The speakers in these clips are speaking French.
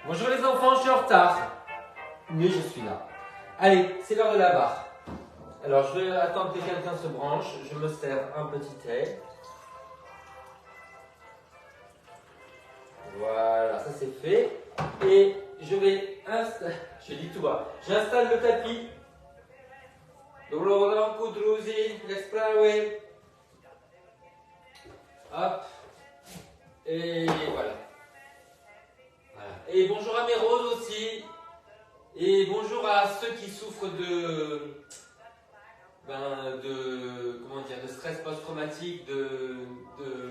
Bonjour les enfants, je suis en retard. Mais je suis là. Allez, c'est l'heure de la barre. Alors je vais attendre que quelqu'un se branche. Je me sers un petit thé. Voilà, ça c'est fait. Et je vais installer. Je dis tout bas. J'installe le tapis. Dobro ranku, druzi, l'explawe. Hop. Et voilà. Et bonjour à mes roses aussi. Et bonjour à ceux qui souffrent de stress post-traumatique,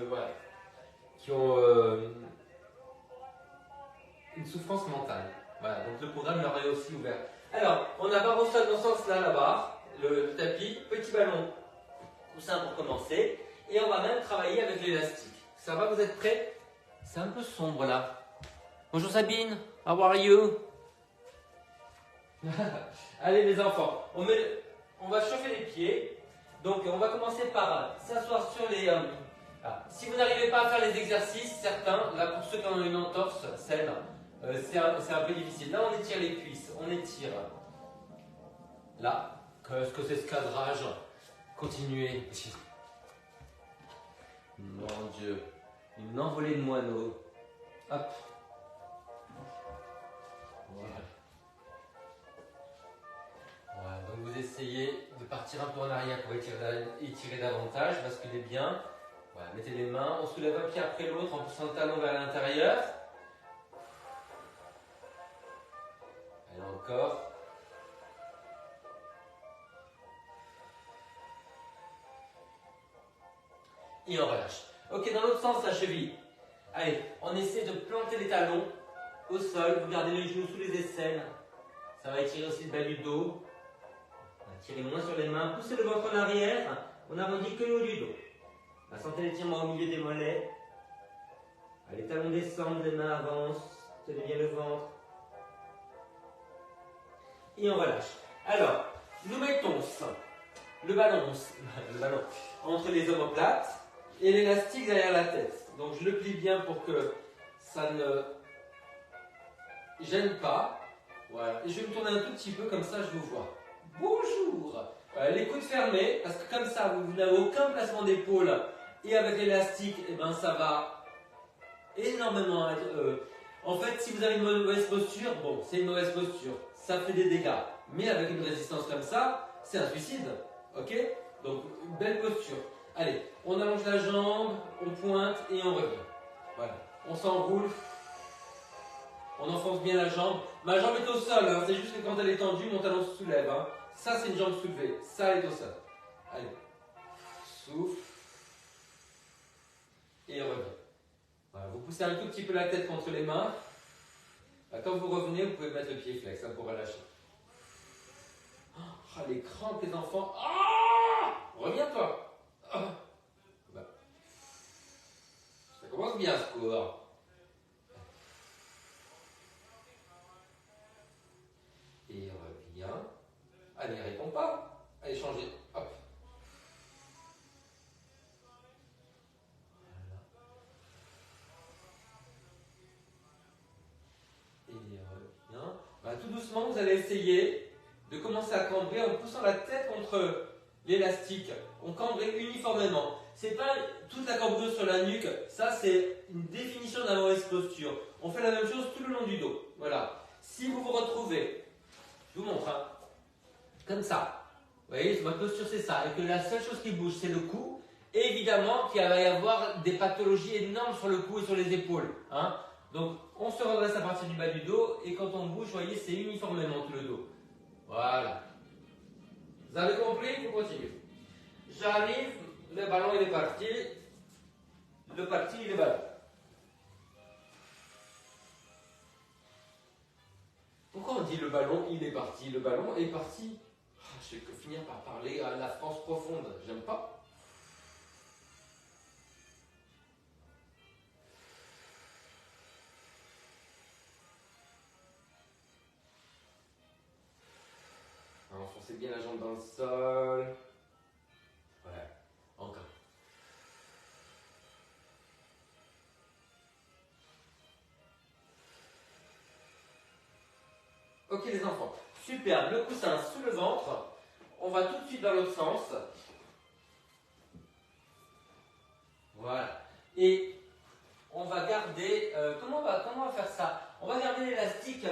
voilà, qui ont une souffrance mentale. Voilà, donc le programme leur est aussi ouvert. Alors, on a barre au sol dans ce sens-là, la barre, le tapis, petit ballon, coussin pour commencer, et on va même travailler avec l'élastique. Ça va, vous êtes prêts? C'est un peu sombre là. Bonjour Sabine, how are you? Allez les enfants, on va chauffer les pieds. Donc on va commencer par s'asseoir sur les... Si vous n'arrivez pas à faire les exercices, certains, là pour ceux qui ont une entorse, c'est un peu difficile. Là on étire les cuisses, on étire. Là, qu'est-ce que c'est ce cadrage? Continuez. Mon Dieu, une envolée de moineaux. Hop. Voilà. Voilà, donc vous essayez de partir un peu en arrière pour étirer davantage, basculer bien. Voilà, mettez les mains, on soulève un pied après l'autre en poussant le talon vers l'intérieur. Allez, encore. Et on relâche. Ok, dans l'autre sens, la cheville. Allez, on essaie de planter les talons au sol. Vous gardez les genoux sous les aisselles. Ça va étirer aussi le bas du dos. Tirez moins sur les mains. Poussez le ventre en arrière. On arrondit que le haut du dos. Sentez l'étirement au milieu des mollets. Les talons descendent, les mains avancent. Tenez bien le ventre. Et on relâche. Alors, nous mettons le ballon entre les omoplates et l'élastique derrière la tête. Donc je le plie bien pour que ça ne gêne pas. Voilà. Et je vais me tourner un tout petit peu, comme ça je vous vois. Bonjour. Les coudes fermés, parce que comme ça vous n'avez aucun placement d'épaule. Et avec l'élastique, eh ben, ça va énormément être... En fait, si vous avez une mauvaise posture, bon, c'est une mauvaise posture. Ça fait des dégâts. Mais avec une résistance comme ça, c'est un suicide. Ok? Donc, une belle posture. Allez, on allonge la jambe, on pointe et on revient. Voilà. On s'enroule. On enfonce bien la jambe. Ma jambe est au sol. Hein. C'est juste que quand elle est tendue, mon talon se soulève. Hein. Ça, c'est une jambe soulevée. Ça, elle est au sol. Allez. Souffle. Et revient. Voilà, vous poussez un tout petit peu la tête contre les mains. Quand vous revenez, vous pouvez mettre le pied flex pour relâcher. Oh, les crampes, les enfants. Oh, reviens-toi. Oh. Bah. Ça commence bien ce cours. Et reviens. Allez, réponds pas. Allez, changez. Hop. Tout doucement, vous allez essayer de commencer à cambrer en poussant la tête contre l'élastique. On cambrait uniformément. C'est pas toute la cambrure sur la nuque, ça c'est une définition de la mauvaise posture. On fait la même chose tout le long du dos. Voilà. Si vous vous retrouvez, je vous montre, hein, comme ça. Vous voyez, votre posture c'est ça. Et que la seule chose qui bouge c'est le cou. Et évidemment qu'il va y avoir des pathologies énormes sur le cou et sur les épaules. Hein. Donc, on se redresse à partir du bas du dos et quand on bouge, vous voyez, c'est uniformément tout le dos. Voilà. Vous avez compris? Vous continuez. J'arrive, le ballon il est parti. Le parti, il est ballon. Pourquoi on dit le ballon, il est parti? Le ballon est parti. Je vais finir par parler à la France profonde. J'aime pas. Enfoncez bien la jambe dans le sol. Ouais, encore. Ok les enfants, super, le coussin sous le ventre. On va tout de suite dans l'autre sens. Voilà. Et on va garder, comment on va faire ça? On va garder l'élastique.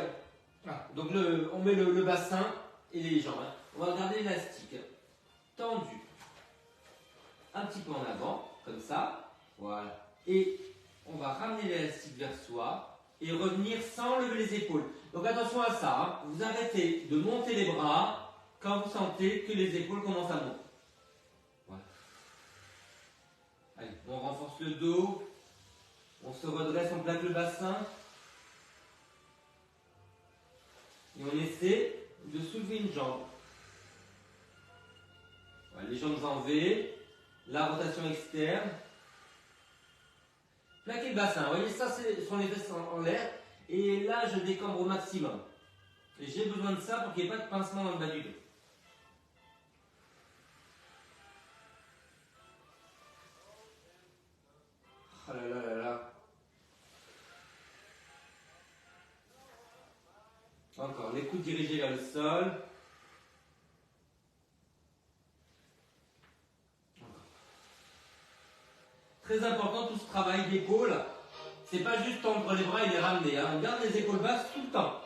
Donc on met le bassin et les jambes. Hein. On va garder l'élastique tendu. Un petit peu en avant, comme ça. Voilà. Et on va ramener l'élastique vers soi et revenir sans lever les épaules. Donc attention à ça. Hein. Vous arrêtez de monter les bras quand vous sentez que les épaules commencent à monter. Voilà. Allez, on renforce le dos. On se redresse, on plaque le bassin. Et on essaie de soulever une jambe. Voilà, les jambes en V. La rotation externe. Plaquez le bassin. Vous voyez, ça, ce sont les fesses en l'air. Et là, je décambre au maximum. Et j'ai besoin de ça pour qu'il n'y ait pas de pincement dans le bas du dos. Oh là là là là. Encore, les coudes dirigés vers le sol. Très important tout ce travail d'épaule. C'est pas juste tendre les bras et les ramener. Hein. On garde les épaules basses tout le temps.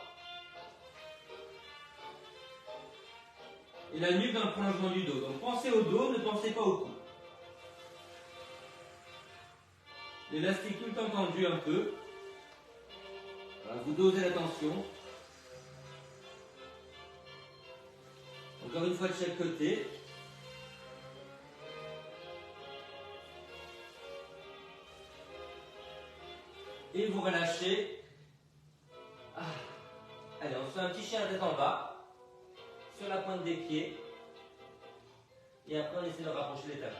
Et la nuque dans le prolongement du dos. Donc pensez au dos, ne pensez pas au cou. L'élastique tout le temps tendu un peu. Voilà, vous dosez la tension. Encore une fois de chaque côté. Et vous relâchez. Ah. Allez, on se fait un petit chien tête en bas. Sur la pointe des pieds. Et après, on essaie de rapprocher les talons.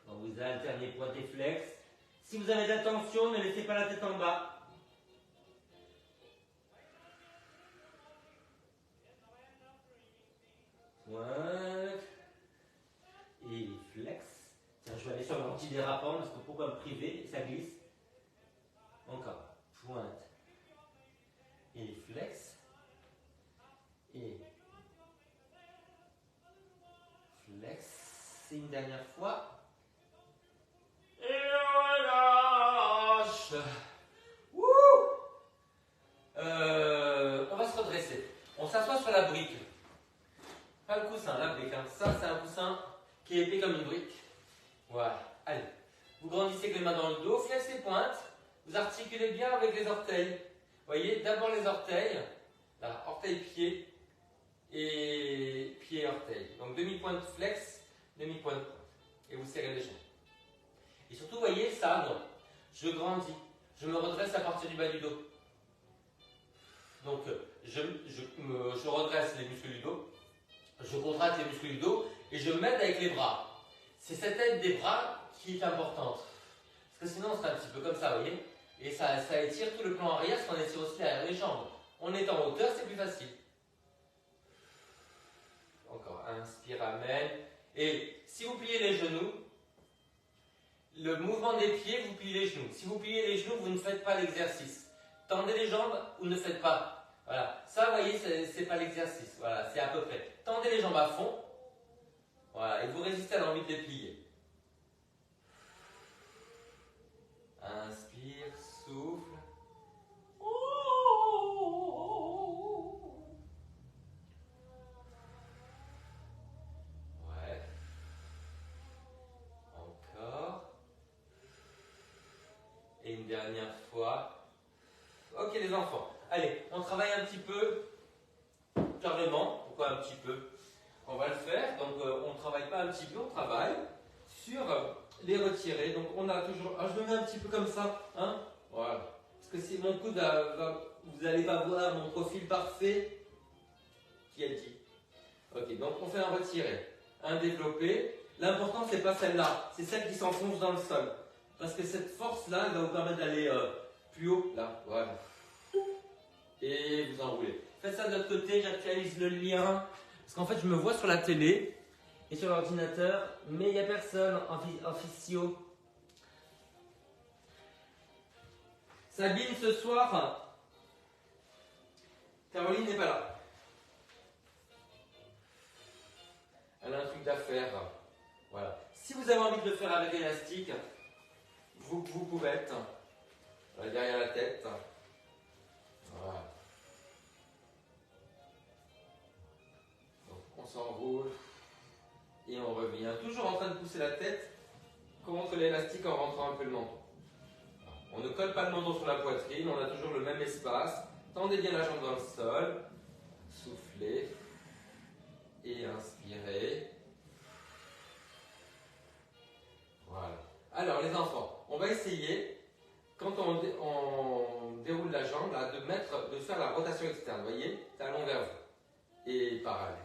Bon, vous alternez pointe et flex. Si vous avez de la tension, ne laissez pas la tête en bas. Pointe. Et flex. Tiens, je vais aller sur le anti-dérapant parce que pourquoi me priver? Ça glisse. Encore. Pointe. Et flex. Et flex. C'est une dernière fois. Et relâche. Wouh. On va se redresser. On s'assoit sur la brique. Pas le coussin, la brique. Hein. Ça, c'est un coussin qui est épais comme une brique. Voilà. Allez. Vous grandissez avec les mains dans le dos. Flex les pointes. Vous articulez bien avec les orteils. Vous voyez, d'abord les orteils. Là, orteil-pied. Et pied-orteil. Donc demi-pointe flex, demi-pointe pointe. Et vous serrez les jambes. Et surtout, vous voyez, ça, non. Je grandis. Je me redresse à partir du bas du dos. Donc, je redresse les muscles du dos. Je contracte les muscles du dos. Et je m'aide avec les bras. C'est cette aide des bras qui est importante. Parce que sinon, on serait un petit peu comme ça, vous voyez. Et ça étire tout le plan arrière, parce qu'on étire aussi derrière les jambes. On est en hauteur, c'est plus facile. Encore, inspire, amène. Et si vous pliez les genoux, le mouvement des pieds, vous pliez les genoux. Si vous pliez les genoux, vous ne faites pas l'exercice. Tendez les jambes ou ne faites pas. Voilà. Ça, vous voyez, c'est pas l'exercice. Voilà, c'est à peu près. Tendez les jambes à fond. Voilà, et vous résistez à l'envie de les plier. Inspire, souffle. Ouais. Encore. Et une dernière fois. Ok les enfants. Allez, on travaille un petit peu. Carrément. Pourquoi un petit peu? On va le faire. Donc on ne travaille pas un petit peu, on travaille sur les retirer. Donc on a toujours. Ah, je me mets un petit peu comme ça. Hein, voilà. Parce que si mon coude vous n'allez pas voir mon profil parfait. Qui a dit? Ok, donc on fait un retiré. Un développé. L'important, c'est pas celle-là. C'est celle qui s'enfonce dans le sol. Parce que cette force-là, elle va vous permettre d'aller plus haut. Là, voilà. Et vous enroulez. Faites ça de l'autre côté, j'actualise le lien. Parce qu'en fait, je me vois sur la télé et sur l'ordinateur, mais il n'y a personne en physio. Sabine, ce soir, Caroline n'est pas là. Elle a un truc d'affaire. Voilà. Si vous avez envie de le faire avec l'élastique, vous pouvez être derrière la tête. Voilà. Donc, on s'enroule et on revient. Toujours en train de pousser la tête contre l'élastique en rentrant un peu le menton. On ne colle pas le menton sur la poitrine, on a toujours le même espace. Tendez bien la jambe dans le sol. Soufflez. Et inspirez. Voilà. Alors les enfants, on va essayer, quand on déroule la jambe, là, de faire la rotation externe. Vous voyez, talon vers vous. Et parallèle.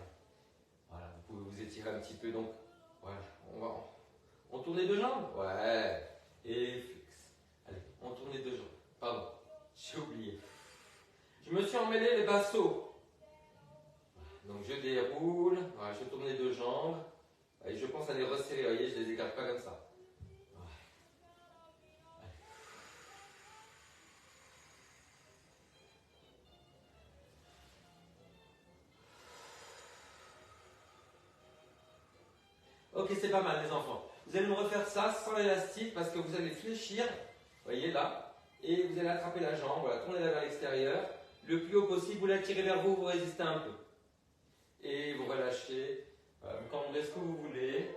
Voilà, vous pouvez vous étirer un petit peu. Donc, voilà, on tourne les deux jambes. Ouais. Et fixe. Allez, on tourne les deux jambes. Pardon, j'ai oublié. Je me suis emmêlé les bassos. Donc je déroule, voilà, je tourne les deux jambes. Et je pense à les resserrer, vous voyez, je ne les écarte pas comme ça. Ok, c'est pas mal les enfants. Vous allez me refaire ça sans l'élastique parce que vous allez fléchir, vous voyez là, et vous allez attraper la jambe, voilà, tournez-la vers l'extérieur, le plus haut possible, vous la tirez vers vous, vous résistez un peu. Et vous relâchez, voilà, vous cambrez ce que vous voulez,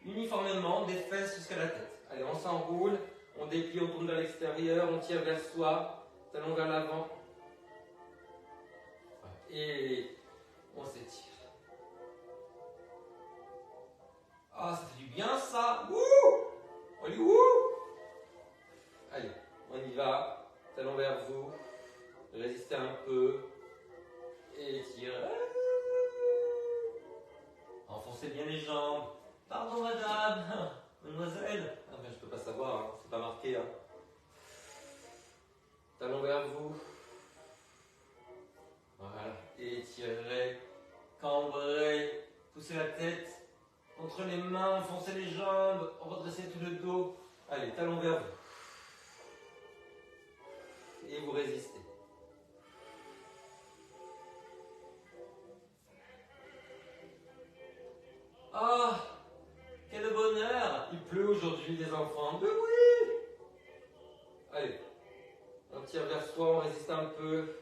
uniformément des fesses jusqu'à la tête. Allez, on s'enroule, on déplie, on tourne vers l'extérieur, on tire vers soi, talon vers l'avant, et on s'étire. Ah, ça fait du bien ça. Wouh! On dit wouh! Allez, on y va. Talon vers vous. Résistez un peu. Et étirez. Enfoncez bien les jambes. Pardon madame. Mademoiselle. Ah ben, je peux pas savoir, hein. C'est pas marqué. Hein. Talon vers vous. Voilà. Étirez. Cambrez. Poussez la tête. Entre les mains, enfoncez les jambes, redressez tout le dos. Allez, talon vers vous. Et vous résistez. Ah, quel bonheur! Il pleut aujourd'hui, les enfants. Mais oui! Allez, on tire vers soi, on résiste un peu.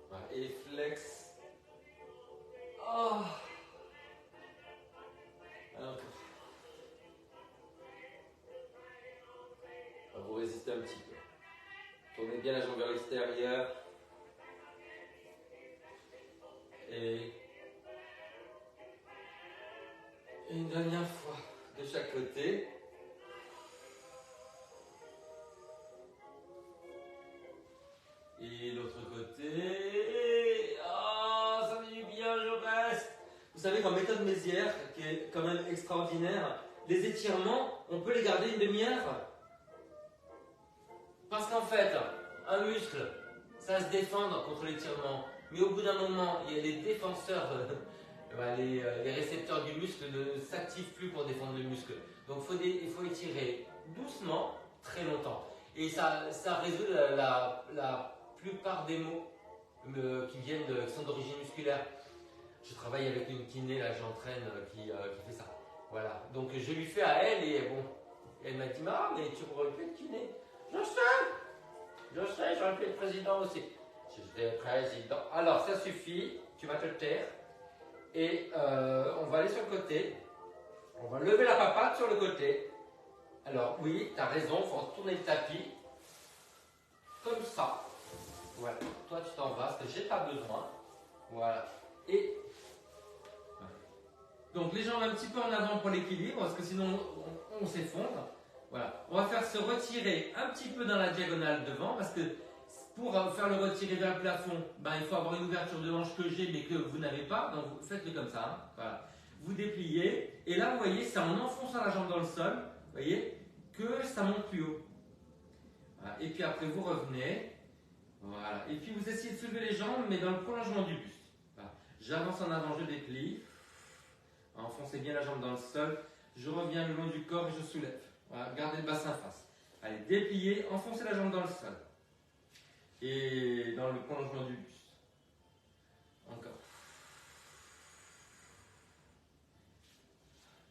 Voilà, et flex. Oh. Alors, vous résistez un petit peu. Tournez bien la jambe vers l'extérieur. Et une dernière fois de chaque côté. Et l'autre côté. Ah, ça fait du bien, je reste. Vous savez qu'en méthode Mézières, qui est quand même extraordinaire, les étirements, on peut les garder une demi-heure. Parce qu'en fait, un muscle, ça va se défendre contre l'étirement. Mais au bout d'un moment, il y a les défenseurs, les récepteurs du muscle ne s'activent plus pour défendre le muscle. Donc il faut étirer doucement, très longtemps. Et ça résout la plupart des maux qui sont d'origine musculaire. Je travaille avec une kiné, là j'entraîne, qui fait ça. Voilà. Donc je lui fais à elle et bon, elle m'a dit ah, mais tu aurais pu être kiné. Je sais, j'aurais pu être président aussi. Je vais être président. Alors ça suffit, tu vas te taire. Et on va aller sur le côté. On va lever la papate sur le côté. Alors oui, tu as raison, il faut tourner le tapis. Comme ça. Voilà. Toi tu t'en vas, parce que j'ai pas besoin. Voilà. Et donc les jambes un petit peu en avant pour l'équilibre, parce que sinon on s'effondre. Voilà. On va faire se retirer un petit peu dans la diagonale devant, parce que pour faire le retirer vers le plafond, il faut avoir une ouverture de hanche que j'ai, mais que vous n'avez pas. Donc faites-le comme ça. Hein. Voilà. Vous dépliez, et là vous voyez, c'est en enfonçant la jambe dans le sol, vous voyez, que ça monte plus haut. Voilà. Et puis après vous revenez. Voilà. Et puis vous essayez de soulever les jambes, mais dans le prolongement du buste. Voilà. J'avance en avant, je déplie. Enfoncez bien la jambe dans le sol. Je reviens le long du corps et je soulève. Voilà, gardez le bassin face. Allez, dépliez, enfoncez la jambe dans le sol. Et dans le prolongement du buste. Encore.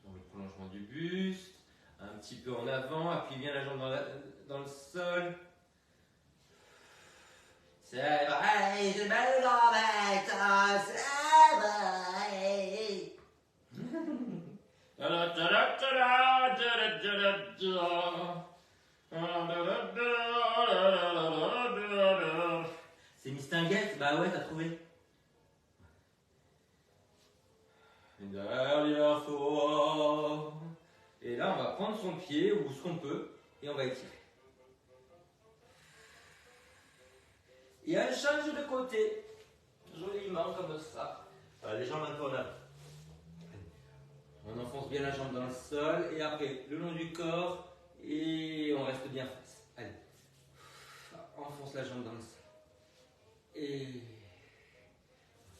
Dans le prolongement du buste. Un petit peu en avant. Appuyez bien la jambe dans le sol. C'est vrai, j'ai mal avec toi, c'est vrai. C'est Mistinguette? Bah ouais, t'as trouvé. Une dernière fois. Et là, on va prendre son pied ou ce qu'on peut et on va étirer. Et elle change de côté, joliment comme ça. Voilà, les jambes un peu en avant. On enfonce bien la jambe dans le sol et après le long du corps et on reste bien face. Allez, enfonce la jambe dans le sol. Et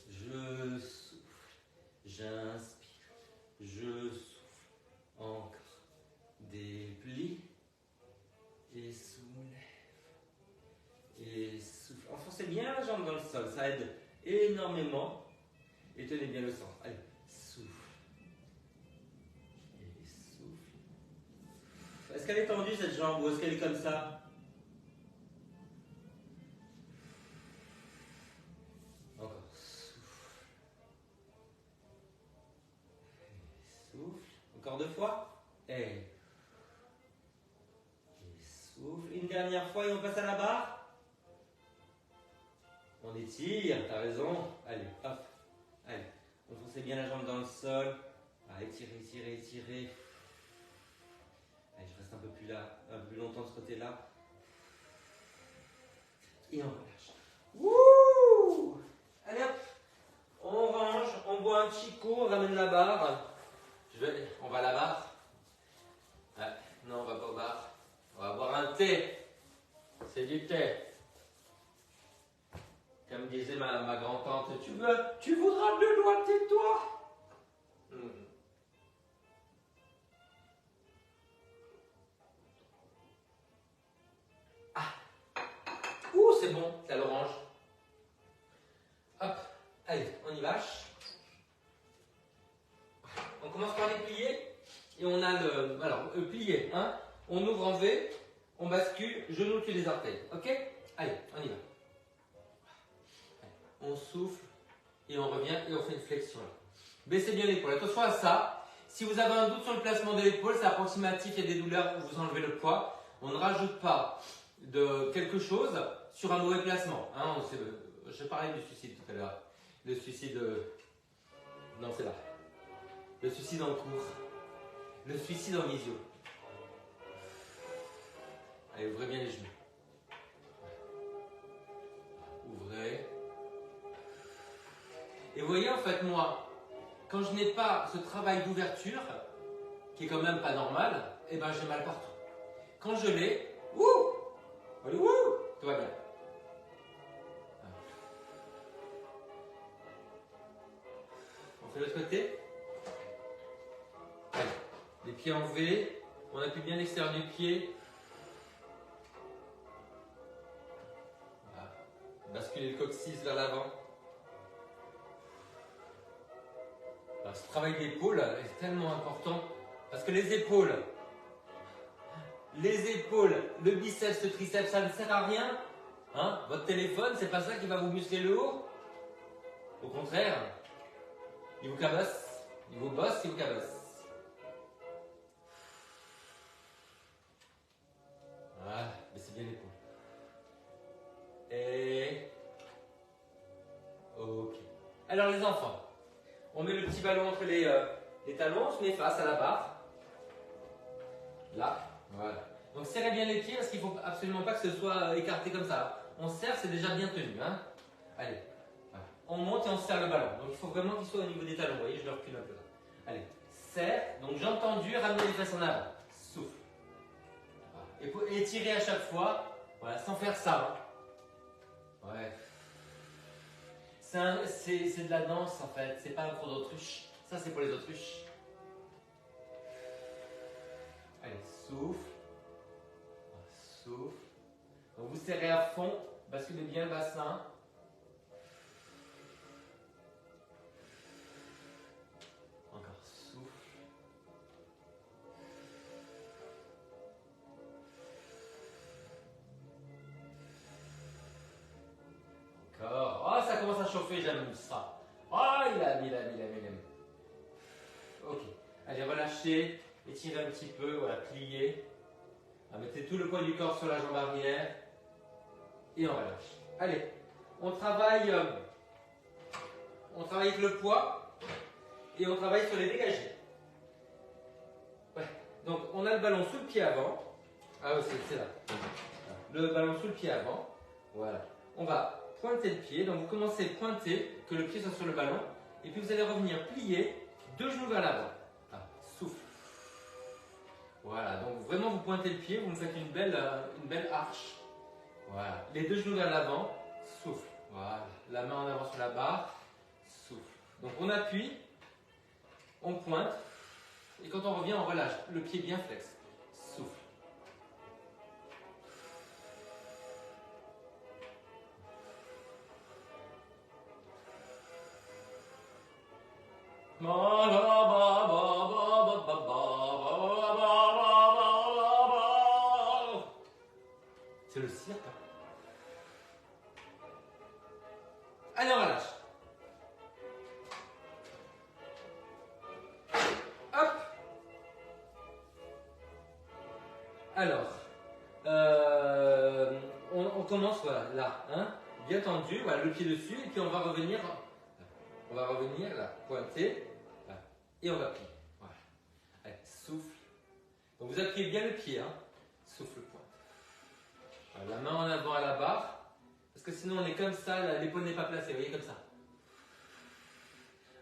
je souffle, j'inspire, je souffle, encore. Déplie et soulève. Et souffle. Enfoncez bien la jambe dans le sol, ça aide énormément. Et tenez bien le centre. Allez, souffle. Et souffle. Est-ce qu'elle est tendue cette jambe ou est-ce qu'elle est comme ça? Encore. Souffle. Et souffle. Encore 2 fois. Et souffle. Une dernière fois et on passe à la barre. On étire, t'as raison. Allez, hop. Allez, enfoncez bien la jambe dans le sol. Allez, étirez, étirez, étirez. Allez, je reste un peu plus là, un peu plus longtemps de ce côté-là. Et on relâche. Wouh! Allez hop. On range, on boit un petit coup, on ramène la barre. On va à la barre. Ouais, non, on va pas au bar. On va boire un thé. C'est du thé. Comme disait ma grand-tante, tu voudras de l'eau, tais-toi. Ah, ouh, c'est bon, c'est à l'orange. Hop, allez, on y va. On commence par les plier et on a le. Alors, plier, hein. On ouvre en V, on bascule, genou dessus les orteils. Ok? Allez, on y va. On souffle et on revient et on fait une flexion. Baissez bien l'épaule. Attention à ça. Si vous avez un doute sur le placement de l'épaule, c'est approximatif, il y a des douleurs, vous enlevez le poids. On ne rajoute pas de quelque chose sur un mauvais placement. Hein, je parlais du suicide tout à l'heure. Le suicide. Non, c'est là. Le suicide en cours. Le suicide en visio. Allez, ouvrez bien les genoux. Ouvrez. Et vous voyez, en fait, moi, quand je n'ai pas ce travail d'ouverture, qui est quand même pas normal, eh ben j'ai mal partout. Quand je l'ai, wouh, allez, wouh, tout va bien. On fait l'autre côté. Allez, les pieds en V, on appuie bien l'extérieur du pied. Voilà. Basculez le coccyx vers l'avant. Ce travail d'épaule est tellement important parce que les épaules, le biceps, le triceps, ça ne sert à rien. Hein, votre téléphone, c'est pas ça qui va vous muscler le haut. Au contraire, il vous cabosse, il vous bosse, il vous cabosse. Voilà, baissez bien l'épaule. Et ok. Alors les enfants. On met le petit ballon entre les talons, on se met face à la barre. Là, voilà. Donc serrez bien les pieds parce qu'il ne faut absolument pas que ce soit écarté comme ça. On serre, c'est déjà bien tenu. Hein. Allez, voilà. On monte et on serre le ballon. Donc il faut vraiment qu'il soit au niveau des talons. Vous voyez, je le recule un peu là. Allez, serre. Donc jambes tendues, ramenez les fesses en avant. Souffle. Voilà. Et étirez à chaque fois. Voilà, sans faire ça. Hein. Ouais. C'est de la danse en fait, c'est pas un cours d'autruche. Ça c'est pour les autruches. Allez, souffle. Souffle. Donc vous serrez à fond, basculez bien le bassin. Encore souffle. Encore. Oh, ça commence à chauffer, j'aime ça. Oh, il aime. Ok. Allez, relâchez, étirez un petit peu, voilà, pliez. Mettez tout le poids du corps sur la jambe arrière et on relâche. Allez, on travaille avec le poids et on travaille sur les dégagés. Ouais. Donc on a le ballon sous le pied avant. Ah oui, c'est là. Le ballon sous le pied avant. Voilà. On va pointer le pied. Donc vous commencez à pointer, que le pied soit sur le ballon. Et puis vous allez revenir plier, deux genoux vers l'avant. Souffle. Voilà, donc vraiment vous pointez le pied, vous me faites une belle arche. Voilà, les deux genoux vers l'avant, souffle. Voilà, la main en avant sur la barre, souffle. Donc on appuie, on pointe, et quand on revient, on relâche. Le pied bien flex, souffle. C'est le cirque. Allez, on relâche. Hop. Alors, on commence voilà, là, hein, bien tendu, voilà, le pied dessus, et puis on va revenir là, pointer, là, et on va plier. Voilà. Allez, souffle. Donc vous appuyez bien le pied, hein, souffle, pointe. Voilà, la main en avant à la barre. Parce que sinon on est comme ça, l'épaule n'est pas placée, vous voyez, comme ça.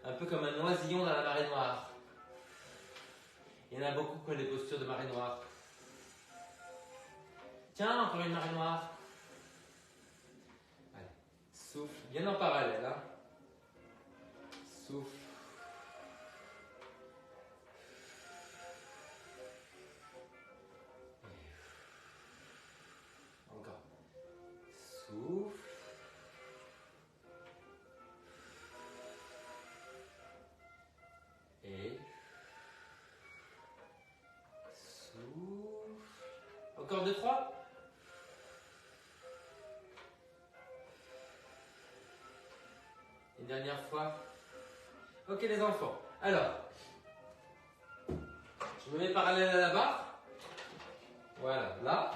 Un peu comme un oisillon dans la marée noire. Il y en a beaucoup qui ont des postures de marée noire. Tiens, encore une marée noire. Allez, souffle, bien en parallèle. Hein. Souffle. Encore. Souffle. Et souffle. Encore deux, trois. Une dernière fois. Ok les enfants. Alors, je me mets parallèle à la barre. Voilà, là.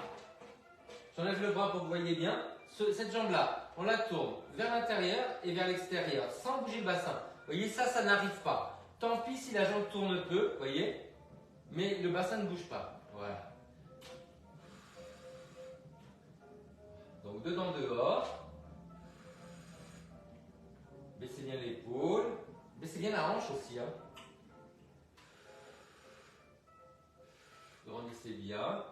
J'enlève le bras pour que vous voyez bien. Cette jambe-là, on la tourne vers l'intérieur et vers l'extérieur, sans bouger le bassin. Vous voyez, ça n'arrive pas. Tant pis si la jambe tourne peu, vous voyez, mais le bassin ne bouge pas. Voilà. Donc, dedans, dehors. Baissez bien l'épaule. Baissez bien la hanche aussi. Hein. Grandissez bien.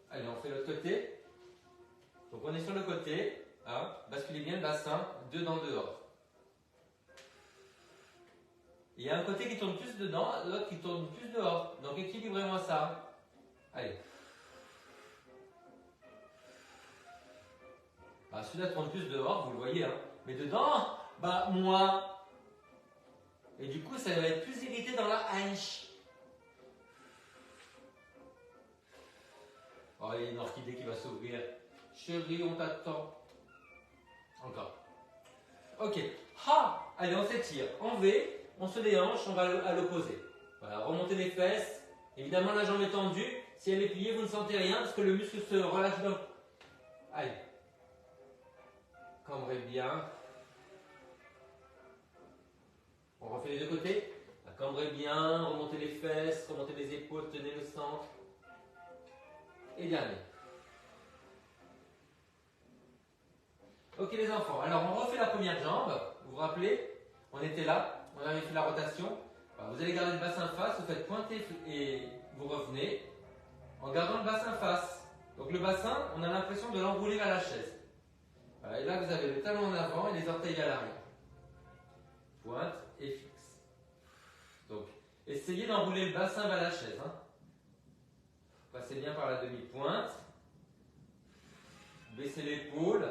Allez, on fait l'autre côté. Donc on est sur le côté, hein, basculez bien le bassin, dedans, dehors. Il y a un côté qui tourne plus dedans, l'autre qui tourne plus dehors. Donc équilibrez-moi ça. Allez. Bah, celui-là tourne plus dehors, vous le voyez, hein. Mais dedans, bah moins. Et du coup, ça va être plus irrité dans la hanche. Oh, il y a une orchidée qui va s'ouvrir. Chérie, on t'attend. Encore. Ok. Ha! Allez, on s'étire. En V, on se déhanche, on va à l'opposé. Voilà, remontez les fesses. Évidemment, la jambe est tendue. Si elle est pliée, vous ne sentez rien parce que le muscle se relâche donc. Allez. Cambrez bien. On refait les deux côtés. Cambrez bien, remontez les fesses, remontez les épaules, tenez le centre. Et dernier. Ok les enfants, alors on refait la première jambe. Vous vous rappelez, on était là, on avait fait la rotation. Alors, vous allez garder le bassin face, vous faites pointer et vous revenez en gardant le bassin face. Donc le bassin, on a l'impression de l'enrouler vers la chaise. Voilà, et là vous avez le talon en avant et les orteils vers l'arrière. Pointe et fixe. Donc Essayez d'enrouler le bassin vers la chaise. Hein. Passez bien par la demi-pointe. Baissez l'épaule.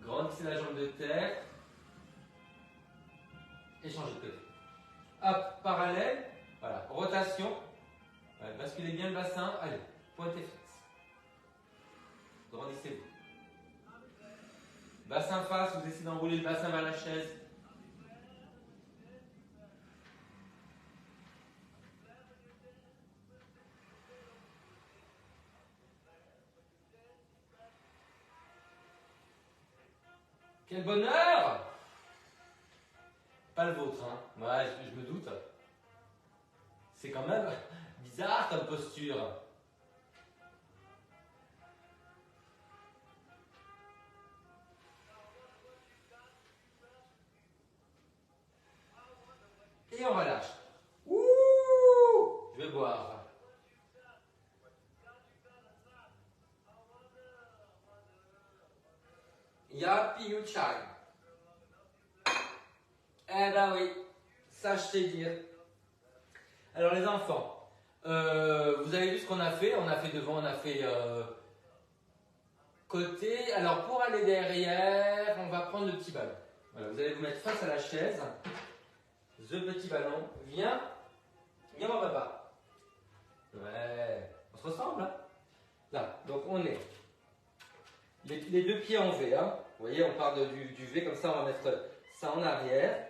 Grandissez la jambe de terre. Et changez de côté. Hop, parallèle. Voilà, rotation. Ouais, basculez bien le bassin. Allez, pointez fixe. Grandissez-vous. Bassin face, vous essayez d'enrouler le bassin vers la chaise. Quel bonheur! Pas le vôtre, hein. Ouais, je me doute. C'est quand même bizarre comme posture. Et on relâche. Ouh! Je vais boire. Yapi Uchai. Eh ben oui, ça je sais dire. Alors les enfants, vous avez vu ce qu'on a fait. On a fait devant, on a fait côté. Alors pour aller derrière, on va prendre le petit ballon. Voilà, vous allez vous mettre face à la chaise. Le petit ballon, viens mon papa. Ouais, on se ressemble hein. Là, donc on est les deux pieds en V. Hein. Vous voyez, on part du V comme ça, on va mettre ça en arrière.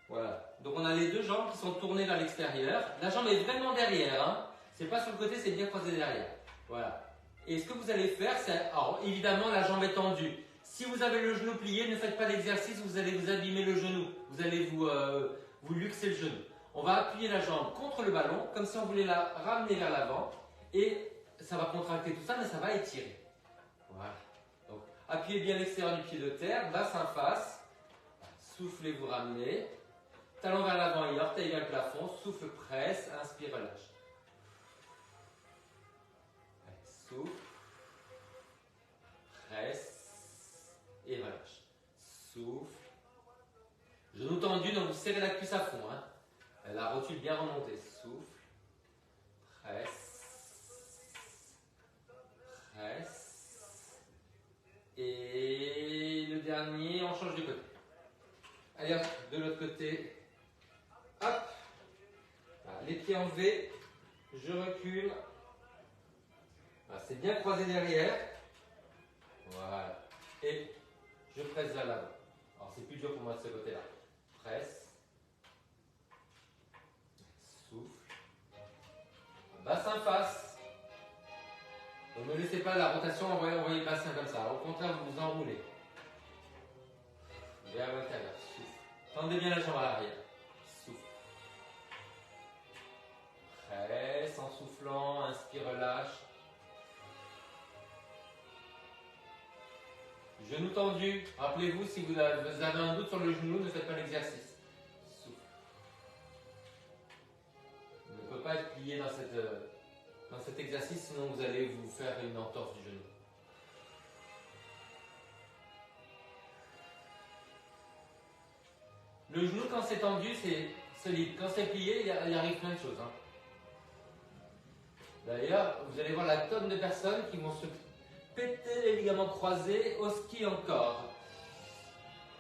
Voilà. Donc on a les deux jambes qui sont tournées vers l'extérieur. La jambe est vraiment derrière. Hein. C'est pas sur le côté, c'est bien croisé derrière. Voilà. Et ce que vous allez faire, c'est... Alors évidemment, la jambe est tendue. Si vous avez le genou plié, ne faites pas l'exercice, vous allez vous abîmer le genou. Vous allez vous luxer le genou. On va appuyer la jambe contre le ballon, comme si on voulait la ramener vers l'avant. Et ça va contracter tout ça, mais ça va étirer. Voilà. Donc appuyez bien l'extérieur du pied de terre, bassin face. Soufflez, vous ramenez. Talon vers l'avant et orteil vers le plafond. Souffle, presse. Inspire, relâche. Souffle. Presse. Et relâche. Souffle. Genou tendu, donc vous serrez la cuisse à fond. Hein. La rotule bien remontée. Souffle. Presse. Presse. Et le dernier, on change de côté. Allez hop, de l'autre côté. Hop. Voilà, les pieds en V. Je recule. Voilà, c'est bien croisé derrière. Voilà. Et je presse vers l'avant. Alors c'est plus dur pour moi de ce côté-là. Presse. Souffle. Bassin face. Donc ne laissez pas la rotation envoyer le bassin comme ça. Au contraire, vous vous enroulez. Vers l'intérieur. Souffle. Tendez bien la jambe à l'arrière. Souffle. Presse en soufflant. Inspire, relâche. Genou tendu. Rappelez-vous, si vous avez un doute sur le genou, ne faites pas l'exercice. Souffle. Vous ne pouvez pas être plié dans cet exercice, sinon vous allez vous faire une entorse du genou. Le genou, quand c'est tendu, c'est solide. Quand c'est plié, il arrive plein de choses. Hein. D'ailleurs, vous allez voir la tonne de personnes qui vont se péter les ligaments croisés au ski encore.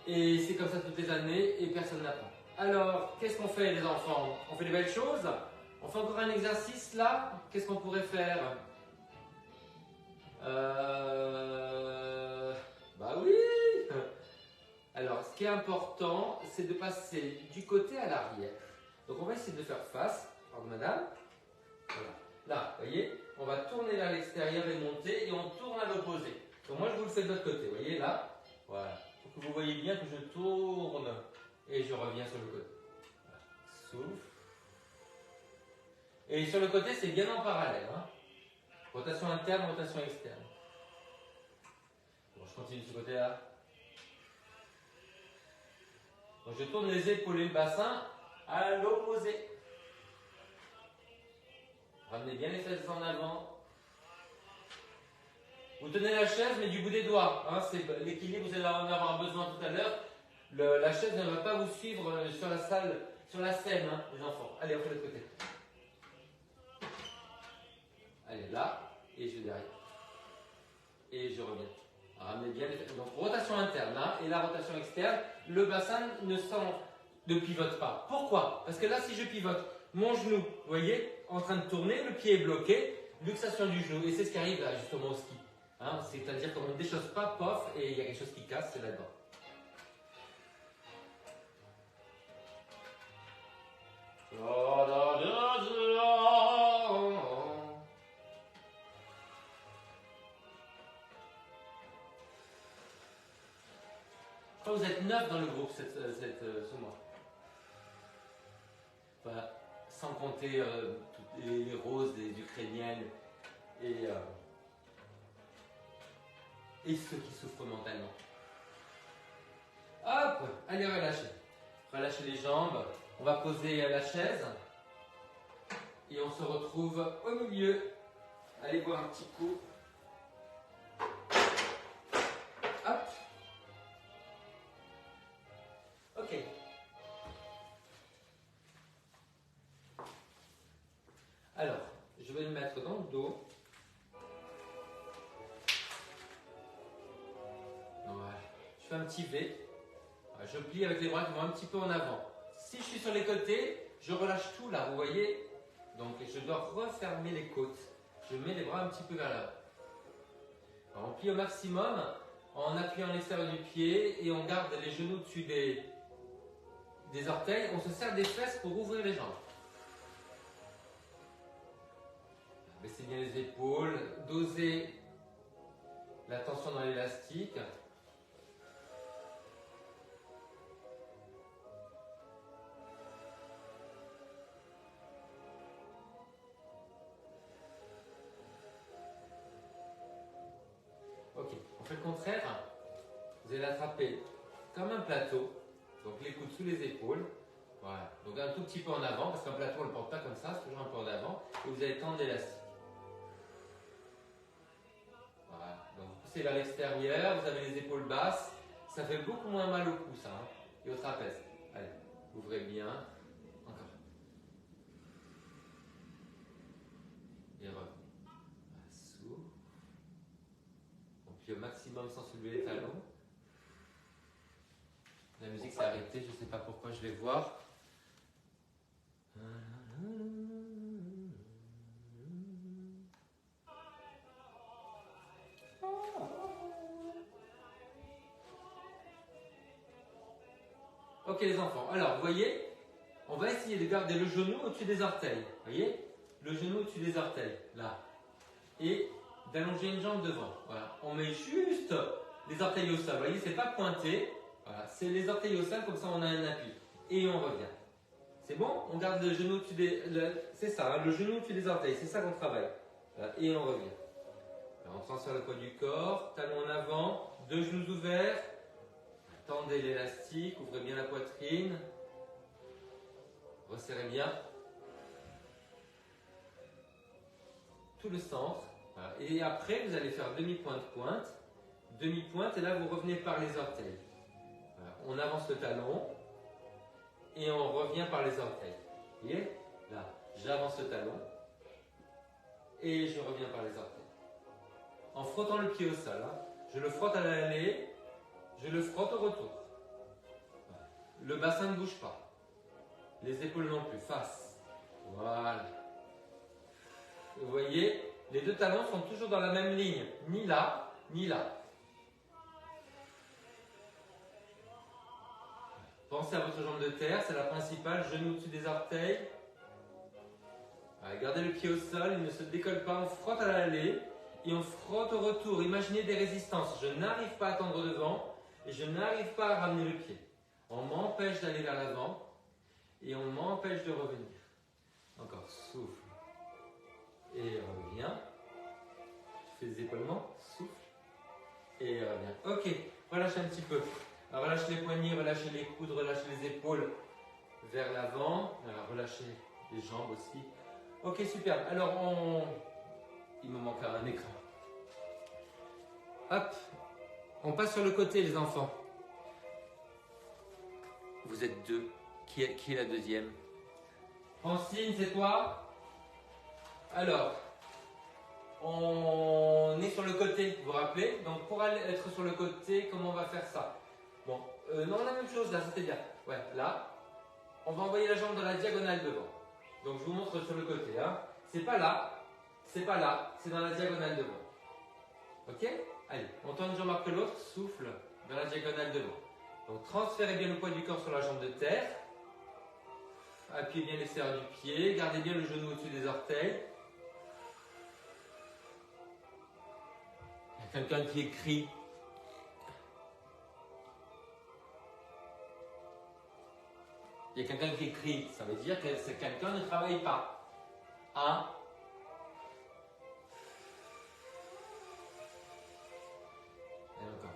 Et c'est comme ça toutes les années et personne n'apprend. Alors, qu'est-ce qu'on fait les enfants? On fait des belles choses? On fait encore un exercice là? Qu'est-ce qu'on pourrait faire? Bah oui. Alors, ce qui est important, c'est de passer du côté à l'arrière. Donc, on va essayer de faire face. Pardon, madame. Voilà. Là, vous voyez, on va tourner vers l'extérieur et monter, et on tourne à l'opposé. Donc, moi, je vous le fais de l'autre côté. Vous voyez, là. Voilà. Pour que vous voyez bien que je tourne et je reviens sur le côté. Voilà. Souffle. Et sur le côté, c'est bien en parallèle. Hein. Rotation interne, rotation externe. Bon, je continue de ce côté-là. Donc, je tourne les épaules et le bassin à l'opposé. Ramenez bien les fesses en avant. Vous tenez la chaise, mais du bout des doigts. Hein, c'est l'équilibre, vous allez en avoir besoin tout à l'heure. La chaise ne va pas vous suivre sur la salle sur la scène, hein, les enfants. Allez, on fait de l'autre côté. Allez, là, et je vais derrière. Et je reviens. Ramenez bien les... Donc, rotation interne, là, et la rotation externe, le bassin ne pivote pas. Pourquoi? Parce que là, si je pivote, mon genou, vous voyez, en train de tourner, le pied est bloqué, luxation du genou. Et c'est ce qui arrive là, justement, au ski. Hein, c'est-à-dire qu'on ne déchausse pas, pof, et il y a quelque chose qui casse, c'est là-dedans. Quand vous êtes 9 dans le groupe ce mois. Voilà. Sans compter toutes les roses, les ukrainiennes et ceux qui souffrent mentalement. Hop, allez relâchez. Relâchez les jambes. On va poser la chaise. Et on se retrouve au milieu. Allez boire un petit coup. Hop. Ok. Alors, je vais le mettre dans le dos. Voilà. Je fais un petit V. Je plie avec les bras qui vont un petit peu en avant. Si je suis sur les côtés, je relâche tout là, vous voyez? Donc je dois refermer les côtes. Je mets les bras un petit peu vers l'avant. On plie au maximum en appuyant l'extérieur du pied et on garde les genoux au-dessus des orteils. On se serre des fesses pour ouvrir les jambes. Baissez bien les épaules, dosez la tension dans l'élastique. Ok, on fait le contraire. Vous allez l'attraper comme un plateau. Donc les coudes sous les épaules. Voilà. Donc un tout petit peu en avant, parce qu'un plateau on ne le porte pas comme ça, c'est toujours un peu en avant. Et vous allez tendre l'élastique. Voilà. Donc vous poussez vers l'extérieur, vous avez les épaules basses. Ça fait beaucoup moins mal au cou, ça. Hein, et au trapèze. Allez, ouvrez bien. Encore. Et revenez. Voilà, souffle. On plie au maximum sans soulever les talons. La musique s'est arrêtée, je ne sais pas pourquoi, je vais voir. Ok les enfants, alors vous voyez, on va essayer de garder le genou au-dessus des orteils. Vous voyez, le genou au-dessus des orteils, là. Et d'allonger une jambe devant. Voilà, on met juste les orteils au sol. Vous voyez, c'est pas pointé. Voilà, c'est les orteils au sol, comme ça on a un appui. Et on revient. C'est bon? On garde le genou au-dessus des... C'est ça, hein, le genou au-dessus des orteils, c'est ça qu'on travaille. Voilà, et on revient. Alors, on transfère le poids du corps, talon en avant, deux genoux ouverts. Tendez l'élastique, ouvrez bien la poitrine. Resserrez bien. Tout le centre. Voilà. Et après, vous allez faire demi-pointe-pointe. Demi-pointe, et là, vous revenez par les orteils. Voilà. On avance le talon. Et on revient par les orteils. Vous voyez? Là, j'avance le talon. Et je reviens par les orteils. En frottant le pied au sol. Hein. Je le frotte à l'aller. Je le frotte au retour. Voilà. Le bassin ne bouge pas. Les épaules non plus. Face. Voilà. Vous voyez, les deux talons sont toujours dans la même ligne. Ni là, ni là. Pensez à votre jambe de terre, c'est la principale. Genou au-dessus des orteils. Voilà, gardez le pied au sol, il ne se décolle pas. On frotte à l'aller et on frotte au retour. Imaginez des résistances. Je n'arrive pas à tendre devant et je n'arrive pas à ramener le pied. On m'empêche d'aller vers l'avant et on m'empêche de revenir. Encore, souffle. Et reviens. Je fais des épaulements, souffle. Et reviens. Ok, relâchez un petit peu. Alors, relâchez les poignets, relâchez les coudes, relâchez les épaules vers l'avant. Alors, relâchez les jambes aussi. Ok, super. Alors, il me manque un écran. Hop. On passe sur le côté, les enfants. Vous êtes deux Qui est la deuxième? Francine, c'est toi? Alors, on est sur le côté, vous vous rappelez? Donc pour aller être sur le côté, comment on va faire ça? Bon, non, la même chose là, c'était bien. Ouais, là, on va envoyer la jambe dans la diagonale devant. Donc je vous montre sur le côté. Hein. C'est pas là, c'est dans la diagonale devant. Ok? Allez, on tourne une jambe après l'autre, souffle dans la diagonale devant. Donc transférez bien le poids du corps sur la jambe de terre. Appuyez bien l'extérieur du pied, gardez bien le genou au-dessus des orteils. Il y a quelqu'un qui écrit. Il y a quelqu'un qui écrit, ça veut dire que quelqu'un ne travaille pas. Hein? Et encore.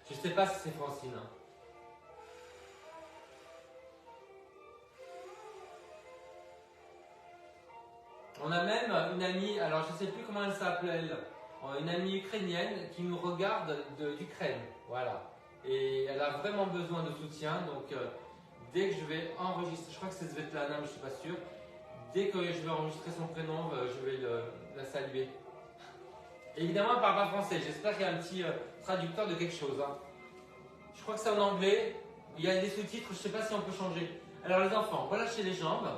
Je ne sais pas si c'est Francine. Hein. On a même une amie, alors je ne sais plus comment elle s'appelle, une amie ukrainienne qui nous regarde d'Ukraine. Voilà. Et elle a vraiment besoin de soutien, donc dès que je vais enregistrer, je crois que c'est Svetlana, mais je ne suis pas sûr, dès que je vais enregistrer son prénom, je vais la saluer. Évidemment, elle ne parle pas français, j'espère qu'il y a un petit traducteur de quelque chose. Hein. Je crois que c'est en anglais, il y a des sous-titres, je ne sais pas si on peut changer. Alors les enfants, relâchez les jambes.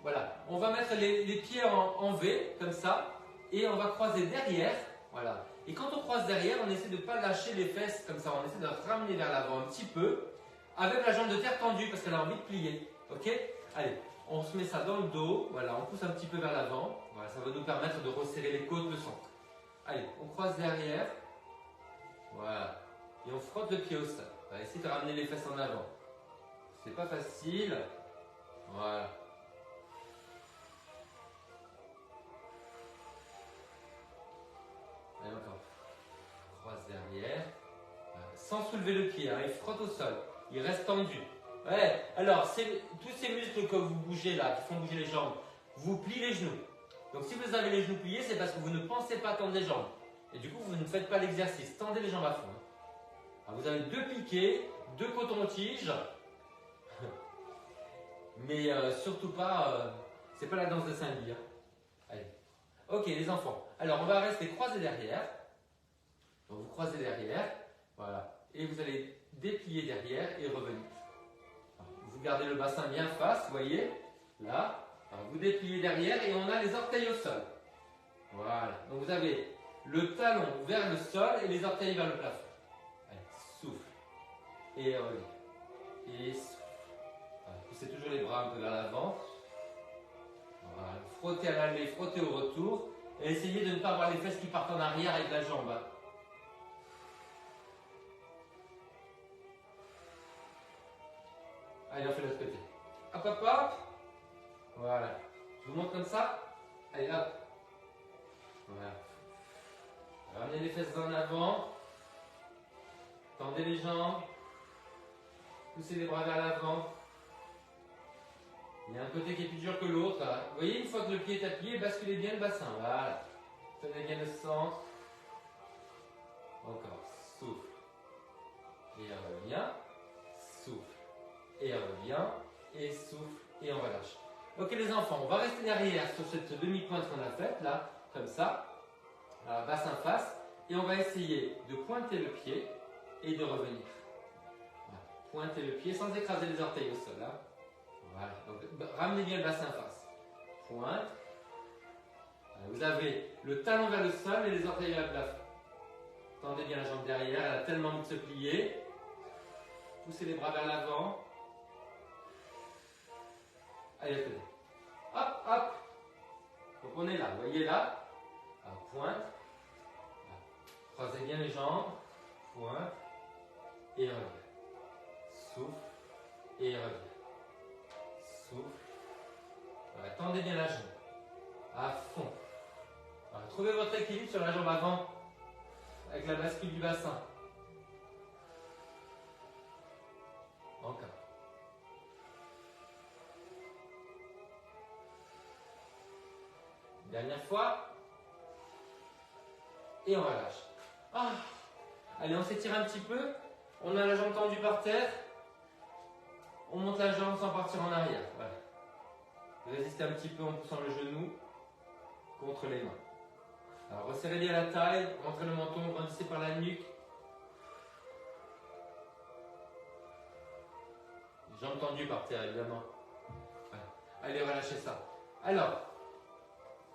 Voilà, on va mettre les pieds en V, comme ça, et on va croiser derrière, voilà. Et quand on croise derrière, on essaie de ne pas lâcher les fesses comme ça, on essaie de ramener vers l'avant un petit peu, avec la jambe de terre tendue, parce qu'elle a envie de plier, ok? Allez, on se met ça dans le dos, voilà, on pousse un petit peu vers l'avant, voilà, ça va nous permettre de resserrer les côtes, le centre. Allez, on croise derrière, voilà, et on frotte le pied au sol, on va essayer de ramener les fesses en avant. C'est pas facile, voilà. Allez, encore. Croise derrière. Sans soulever le pied, hein, il frotte au sol. Il reste tendu. Ouais, alors, tous ces muscles que vous bougez là, qui font bouger les jambes, vous pliez les genoux. Donc si vous avez les genoux pliés, c'est parce que vous ne pensez pas tendre les jambes. Et du coup, vous ne faites pas l'exercice. Tendez les jambes à fond. Alors, vous avez 2 piquets, 2 cotons-tiges. Mais surtout pas, c'est pas la danse de Saint-Louis. Hein. Allez. Ok, les enfants. Alors, on va rester croisés derrière. Donc, vous croisez derrière. Voilà. Et vous allez déplier derrière et revenir. Vous gardez le bassin bien face, vous voyez. Là. Alors, vous dépliez derrière et on a les orteils au sol. Voilà. Donc, vous avez le talon vers le sol et les orteils vers le plafond. Allez, souffle. Et revenez. Et souffle. Voilà. Poussez toujours les bras un peu vers l'avant. Voilà. Frottez à l'aller, frottez au retour. Et essayez de ne pas avoir les fesses qui partent en arrière avec la jambe. Allez, on fait l'autre côté. Hop, hop, hop. Voilà. Je vous montre comme ça. Allez, hop. Voilà. Ramenez les fesses en avant. Tendez les jambes. Poussez les bras vers l'avant. Il y a un côté qui est plus dur que l'autre. Vous voyez, une fois que le pied est appuyé, basculez bien le bassin. Voilà. Tenez bien le centre. Encore. Souffle. Et on revient. Souffle. Et on revient. Et souffle. Et on relâche. Ok les enfants, on va rester derrière sur cette demi-pointe qu'on a faite, là, comme ça. Alors, bassin face. Et on va essayer de pointer le pied et de revenir. Voilà. Pointer le pied sans écraser les orteils au sol. Hein. Voilà. Donc, ramenez bien le bassin face. Pointe. Vous avez le talon vers le sol et les orteils vers le plafond. Tendez bien la jambe derrière, elle a tellement envie de se plier. Poussez les bras vers l'avant. Allez, tenez. Hop, hop. Donc on est là, vous voyez là. Alors, pointe. Croisez bien les jambes. Pointe. Et revient. Souffle. Et revient. Souffle. Voilà, tendez bien la jambe. À fond. Voilà, trouvez votre équilibre sur la jambe avant. Avec la bascule du bassin. Encore. Dernière fois. Et on relâche. Ah. Allez, on s'étire un petit peu. On a la jambe tendue par terre. on monte la jambe sans partir en arrière. Voilà. Résistez un petit peu en poussant le genou contre les mains. Alors resserrez bien la taille, rentrez le menton, grandissez par la nuque. Jambes tendues par terre, évidemment. Voilà. Allez, relâchez ça. Alors,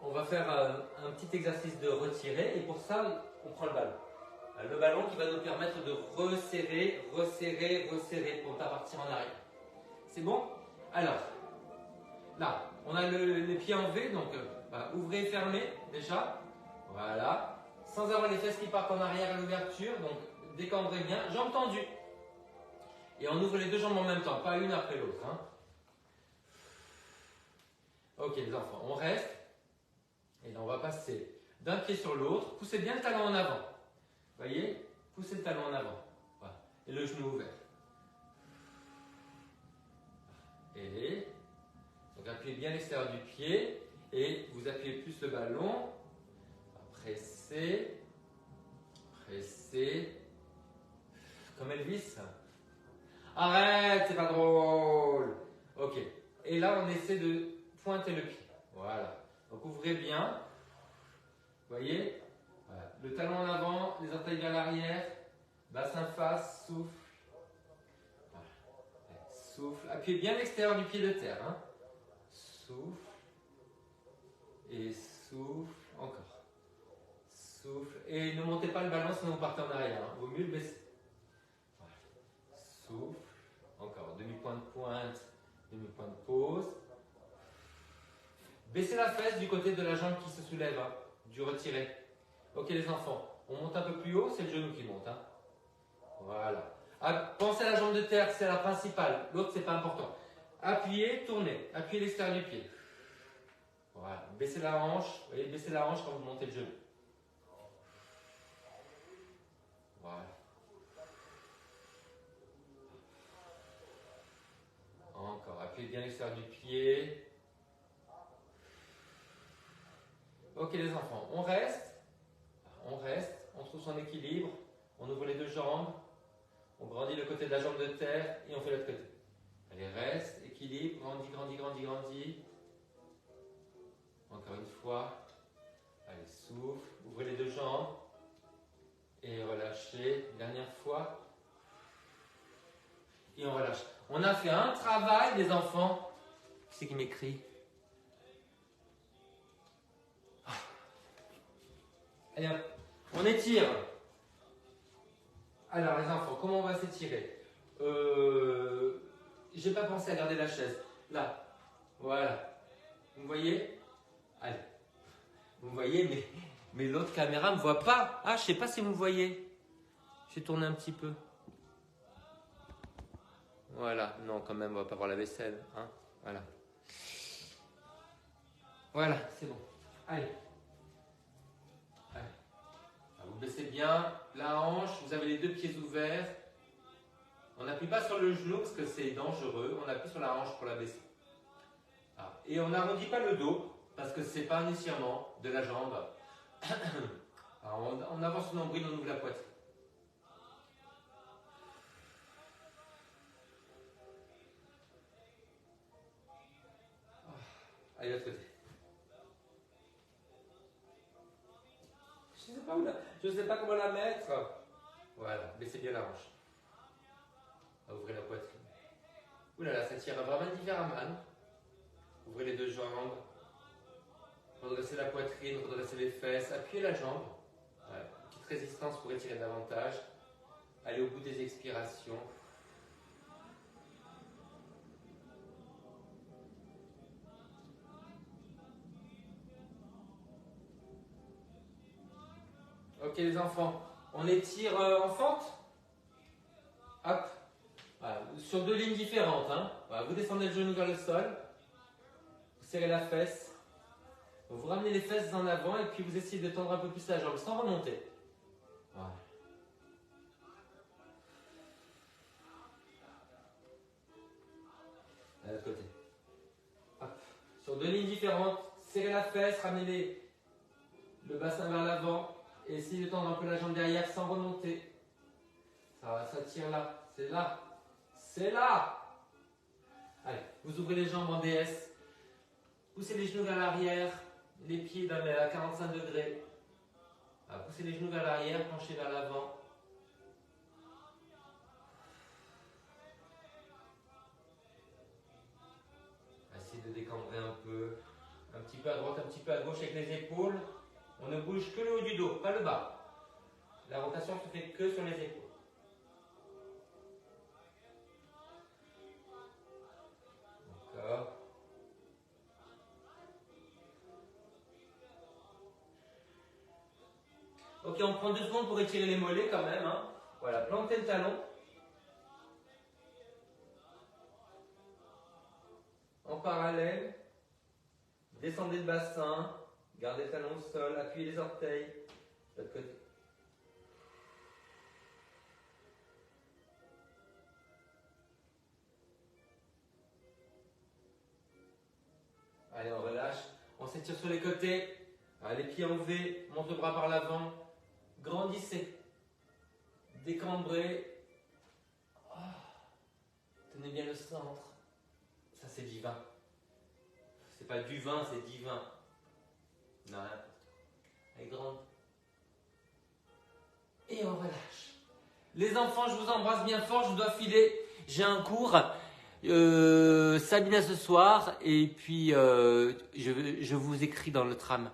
on va faire un petit exercice de retirer et pour ça, on prend le ballon. Le ballon qui va nous permettre de resserrer, resserrer, resserrer pour ne pas partir en arrière. C'est bon? Alors, là, on a les pieds en V, donc ouvrez et fermez déjà. Voilà. Sans avoir les fesses qui partent en arrière à l'ouverture, donc décambrez bien, jambes tendues. Et on ouvre les deux jambes en même temps, pas une après l'autre. Hein. Ok les enfants, on reste. Et là on va passer d'un pied sur l'autre. Poussez bien le talon en avant. Voyez? Poussez le talon en avant. Voilà. Et le genou ouvert. Et donc appuyez bien l'extérieur du pied. Et vous appuyez plus le ballon. Pressez. Pressez. Comme Elvis. Arrête, c'est pas drôle. Ok. Et là, on essaie de pointer le pied. Voilà. Donc ouvrez bien. Voyez. Voilà. Le talon en avant, les orteils vers l'arrière. Bassin face, souffle. Voilà. Souffle. Appuyez bien l'extérieur du pied de terre. Hein. Souffle. Et souffle. Encore. Souffle. Et ne montez pas le ballon sinon vous partez en arrière. Hein. Vaut mieux le baisser. Voilà. Souffle. Encore. Demi-point de pointe. Demi-point de pause. Baissez la fesse du côté de la jambe qui se soulève. Hein. Du retiré. Ok les enfants. On monte un peu plus haut. C'est le genou qui monte. Hein. Voilà. Pensez à la jambe de terre. C'est la principale. L'autre c'est pas important. Appuyez. Tournez. Appuyez l'extérieur du pied. Voilà. Baissez la hanche. Vous voyez, baissez la hanche quand vous montez le genou. Voilà. Encore. Appuyez bien l'extérieur du pied. Ok les enfants. On reste. On reste. On trouve son équilibre. On ouvre les deux jambes. On grandit le côté de la jambe de terre et on fait l'autre côté. Allez, reste. Équilibre. Grandis, grandis, grandis, grandis. Encore une fois. Allez, souffle. Ouvrez les deux jambes. Et relâchez. Dernière fois. Et on relâche. On a fait un travail, les enfants. Qui c'est qui m'écrit? Allez, hop. On étire. Alors, les enfants, comment on va s'étirer? J'ai pas pensé à garder la chaise. Là. Voilà. Vous me voyez? Allez. Vous me voyez, mais l'autre caméra ne me voit pas. Ah, je sais pas si vous me voyez. J'ai tourné un petit peu. Voilà. Non, quand même, on va pas voir la vaisselle. Hein, voilà. Voilà, c'est bon. Allez. Allez. Vous baissez bien la hanche. Vous avez les deux pieds ouverts. On n'appuie pas sur le genou parce que c'est dangereux. On appuie sur la hanche pour la baisser. Et on n'arrondit pas le dos parce que c'est pas un étirement de la jambe. Alors on avance le nombril, on ouvre la poitrine. Allez, l'autre côté. Je sais pas comment la mettre. Voilà, baissez bien la hanche. Ouvrez la poitrine. Ouh là là, ça tire vraiment différemment. Ouvrez les deux jambes. Redressez la poitrine, redressez les fesses. Appuyez la jambe. Ouais. Petite résistance pour étirer davantage. Allez au bout des expirations. Ok les enfants, on étire en fente. Hop. Voilà. Sur deux lignes différentes. Hein. Voilà. Vous descendez le genou vers le sol. Vous serrez la fesse. Vous ramenez les fesses en avant et puis vous essayez de tendre un peu plus la jambe sans remonter. Voilà. À l'autre côté. Hop. Sur deux lignes différentes, serrez la fesse, ramenez le bassin vers l'avant et essayez de tendre un peu la jambe derrière sans remonter. Ça tire là, c'est là, c'est là. Allez, vous ouvrez les jambes en DS. Poussez les genoux vers l'arrière. Les pieds à 45 degrés. Poussez les genoux vers l'arrière, penchez vers l'avant. Essayez de décambrer un petit peu à droite, un petit peu à gauche avec les épaules. On ne bouge que le haut du dos, pas le bas. La rotation se fait que sur les épaules. D'accord. Ok, on prend 2 secondes pour étirer les mollets quand même. Hein. Voilà, plantez le talon. En parallèle, descendez le bassin, gardez le talon au sol, appuyez les orteils. De l'autre côté. Allez, on relâche. On s'étire sur les côtés. Les pieds en V, monte le bras par l'avant. Grandissez. Décambrez. Tenez bien le centre. Ça, c'est divin. C'est pas du vin, c'est divin. Non, n'importe quoi. Allez, grande. Et on relâche. Les enfants, je vous embrasse bien fort. Je dois filer. J'ai un cours. Sabina ce soir. Et puis, je vous écris dans le tram.